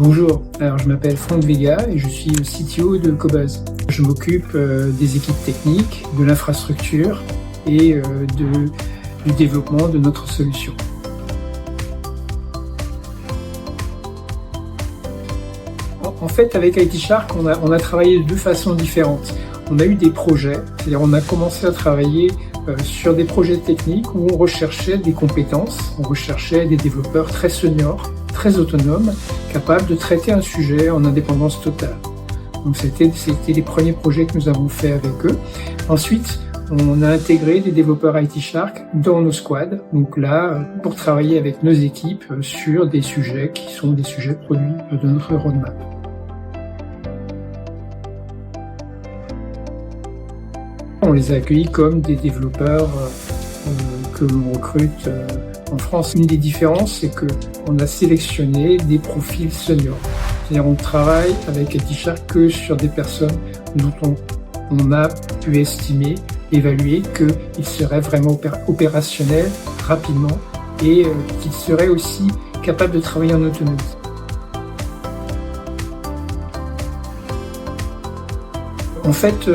Bonjour, alors je m'appelle Franck Vega et je suis le CTO de Cobuzz. Je m'occupe des équipes techniques, de l'infrastructure et du développement de notre solution. En fait, avec IT Shark, on a travaillé de deux façons différentes. On a eu des projets, c'est-à-dire on a commencé à travailler sur des projets techniques où on recherchait des compétences, on recherchait des développeurs très seniors, très autonomes, capables de traiter un sujet en indépendance totale. Donc c'était les premiers projets que nous avons fait avec eux. Ensuite, on a intégré des développeurs IT Shark dans nos squads, donc là, pour travailler avec nos équipes sur des sujets qui sont des sujets produits de notre roadmap. On les a accueillis comme des développeurs que l'on recrute en France. Une des différences, c'est qu'on a sélectionné des profils seniors. C'est-à-dire on travaille avec IT Shark que sur des personnes dont on a pu estimer, évaluer qu'ils seraient vraiment opérationnels rapidement et qu'ils seraient aussi capables de travailler en autonomie. En fait,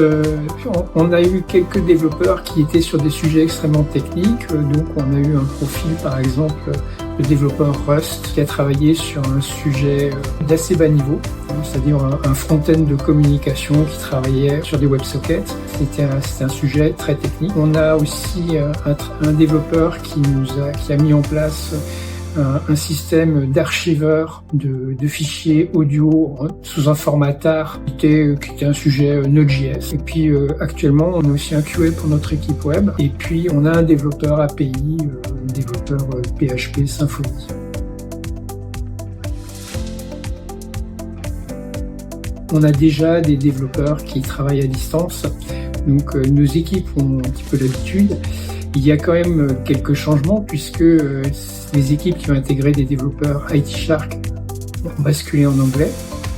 on a eu quelques développeurs qui étaient sur des sujets extrêmement techniques. Donc, on a eu un profil, par exemple, de développeur Rust qui a travaillé sur un sujet d'assez bas niveau, c'est-à-dire un front-end de communication qui travaillait sur des WebSockets. C'était un sujet très technique. On a aussi un développeur qui a mis en place un système d'archiveur de fichiers audio sous un format TAR qui était un sujet Node.js. Et puis actuellement, on a aussi un QA pour notre équipe web. Et puis on a un développeur API, un développeur PHP Symfony. On a déjà des développeurs qui travaillent à distance. Donc nos équipes ont un petit peu l'habitude. Il y a quand même quelques changements puisque les équipes qui ont intégré des développeurs IT Shark ont basculé en anglais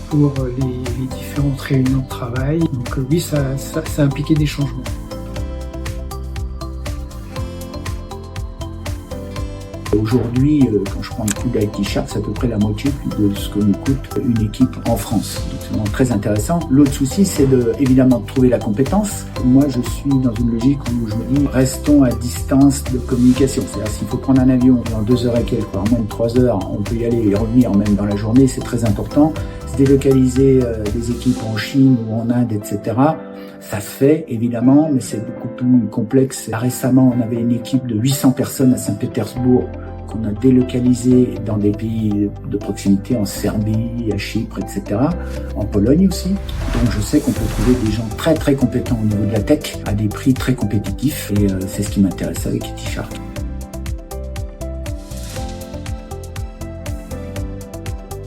pour les différentes réunions de travail. Donc oui, ça a impliqué des changements. Aujourd'hui, quand je prends le coût d'IT Shark, c'est à peu près la moitié de ce que nous coûte une équipe en France. Donc c'est vraiment très intéressant. L'autre souci, c'est évidemment de trouver la compétence. Moi, je suis dans une logique où je me dis, restons à distance de communication. C'est-à-dire, s'il faut prendre un avion en 2 heures et quelques, en moins de 3 heures, on peut y aller et revenir même dans la journée, c'est très important. Se délocaliser des équipes en Chine ou en Inde, etc., ça se fait, évidemment, mais c'est beaucoup plus complexe. Récemment, on avait une équipe de 800 personnes à Saint-Pétersbourg qu'on a délocalisé dans des pays de proximité, en Serbie, à Chypre, etc., en Pologne aussi. Donc je sais qu'on peut trouver des gens très très compétents au niveau de la tech à des prix très compétitifs et c'est ce qui m'intéresse avec IT Shark.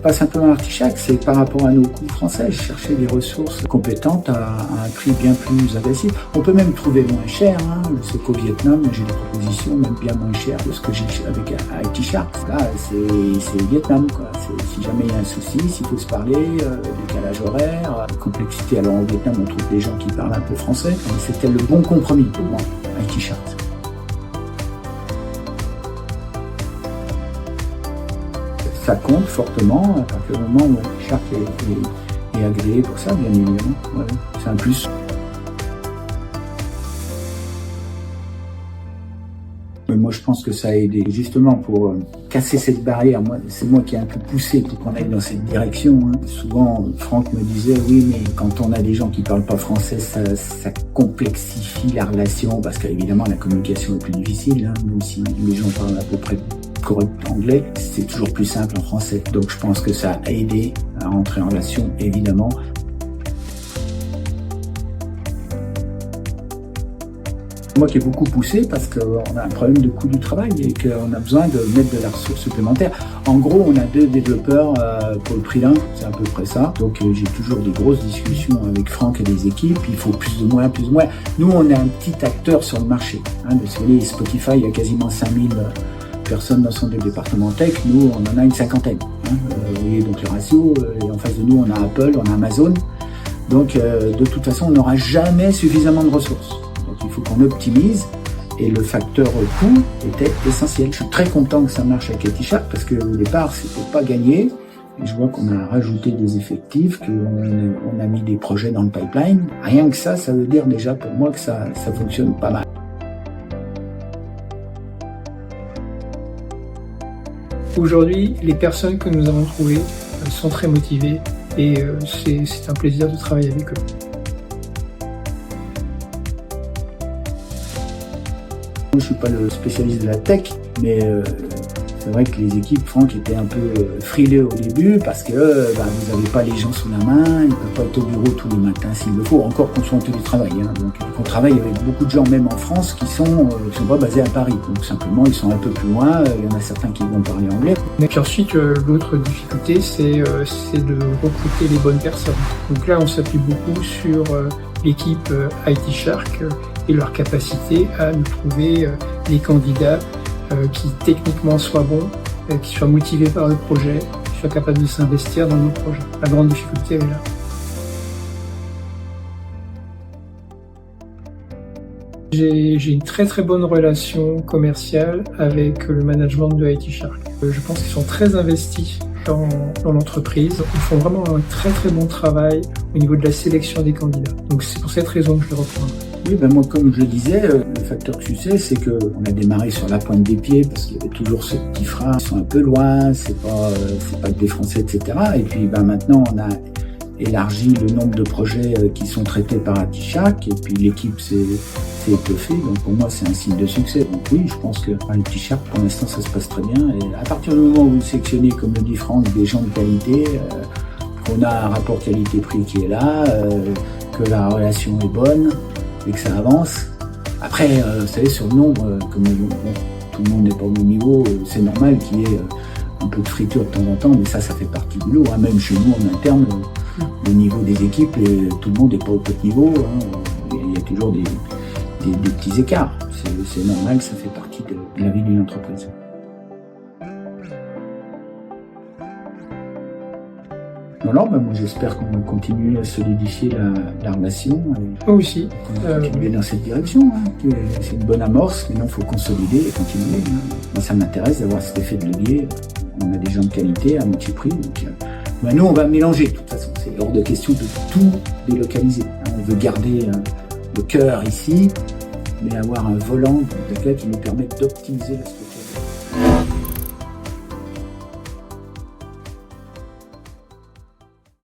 Pas simplement IT Shark, c'est par rapport à nos coûts français. Je cherchais des ressources compétentes à un prix bien plus agressif. On peut même trouver moins cher. Je sais qu'au Vietnam, j'ai des propositions même bien moins chères que ce que j'ai avec IT Shark. Là, c'est le Vietnam, quoi. Si jamais il y a un souci, s'il faut se parler, décalage horaire, complexité. Alors au Vietnam, on trouve des gens qui parlent un peu français. C'était le bon compromis pour moi, IT Shark. Ça compte fortement à partir du moment où IT Shark est agréé pour ça, bien évidemment. Ouais, c'est un plus. Mais moi, je pense que ça a aidé justement pour casser cette barrière. C'est moi qui ai un peu poussé pour qu'on aille dans cette direction. Souvent, Franck me disait, oui, mais quand on a des gens qui parlent pas français, ça complexifie la relation parce qu'évidemment, la communication est plus difficile. Même si les gens parlent à peu près correct anglais, c'est toujours plus simple en français. Donc je pense que ça a aidé à entrer en relation, évidemment. Moi qui ai beaucoup poussé parce qu'on a un problème de coût du travail et qu'on a besoin de mettre de la ressource supplémentaire. En gros, on a 2 développeurs pour le prix d'un, c'est à peu près ça. Donc j'ai toujours des grosses discussions avec Franck et les équipes. Il faut plus de moyens, plus de moyens. Nous, on est un petit acteur sur le marché. Si vous voulez, Spotify, il y a quasiment 5000 personnes dans son département tech, nous on en a une 50aine. Vous voyez donc le ratio, et en face de nous on a Apple, on a Amazon, donc de toute façon on n'aura jamais suffisamment de ressources. Donc il faut qu'on optimise et le facteur coût était essentiel. Je suis très content que ça marche avec IT Shark parce qu'au départ c'était pas gagné, Et je vois qu'on a rajouté des effectifs, qu'on a mis des projets dans le pipeline. Rien que ça veut dire déjà pour moi que ça fonctionne pas mal. Aujourd'hui, les personnes que nous avons trouvées sont très motivées et c'est un plaisir de travailler avec eux. Je ne suis pas le spécialiste de la tech, mais c'est vrai que les équipes, Franck, étaient un peu frileux au début parce que vous n'avez pas les gens sous la main, ils ne peuvent pas être au bureau tous les matins s'il le faut, encore qu'on soit en télétravail. Donc on travaille avec beaucoup de gens, même en France, qui sont pas basés à Paris. Donc simplement, ils sont un peu plus loin, il y en a certains qui vont parler anglais. Et puis ensuite, l'autre difficulté, c'est de recruter les bonnes personnes. Donc là, on s'appuie beaucoup sur l'équipe IT Shark et leur capacité à nous trouver des candidats qui techniquement soient bons, qui soient motivés par le projet, qui soient capables de s'investir dans nos projets. La grande difficulté est là. J'ai une très très bonne relation commerciale avec le management de IT Shark. Je pense qu'ils sont très investis dans l'entreprise. Ils font vraiment un très très bon travail au niveau de la sélection des candidats. Donc c'est pour cette raison que je les reprendrai. Oui, moi comme je le disais, le facteur de succès, c'est qu'on a démarré sur la pointe des pieds parce qu'il y avait toujours ce petit frein, ils sont un peu loin, c'est pas que des Français, etc. Et puis maintenant on a élargi le nombre de projets qui sont traités par IT Shark et puis l'équipe s'est étoffée. Donc pour moi c'est un signe de succès. Donc oui, je pense que IT Shark pour l'instant ça se passe très bien. Et à partir du moment où vous sélectionnez, comme le dit Franck, des gens de qualité, qu'on a un rapport qualité-prix qui est là, que la relation est bonne et que ça avance. Après, vous savez, sur le nombre, comme tout le monde n'est pas au même niveau, c'est normal qu'il y ait un peu de friture de temps en temps, mais ça fait partie du lot. Même chez nous, en interne, le niveau des équipes, tout le monde n'est pas au top niveau. Il y a toujours des petits écarts. C'est normal, ça fait partie de la vie d'une entreprise. Moi j'espère qu'on va continuer à solidifier la relation. Moi aussi. Continuer dans cette direction. C'est une bonne amorce, maintenant il faut consolider et continuer. Moi ça m'intéresse d'avoir cet effet de levier. On a des gens de qualité à moitié prix. Donc, nous on va mélanger de toute façon. C'est hors de question de tout délocaliser. On veut garder le cœur ici, mais avoir un volant qui nous permet d'optimiser la structure.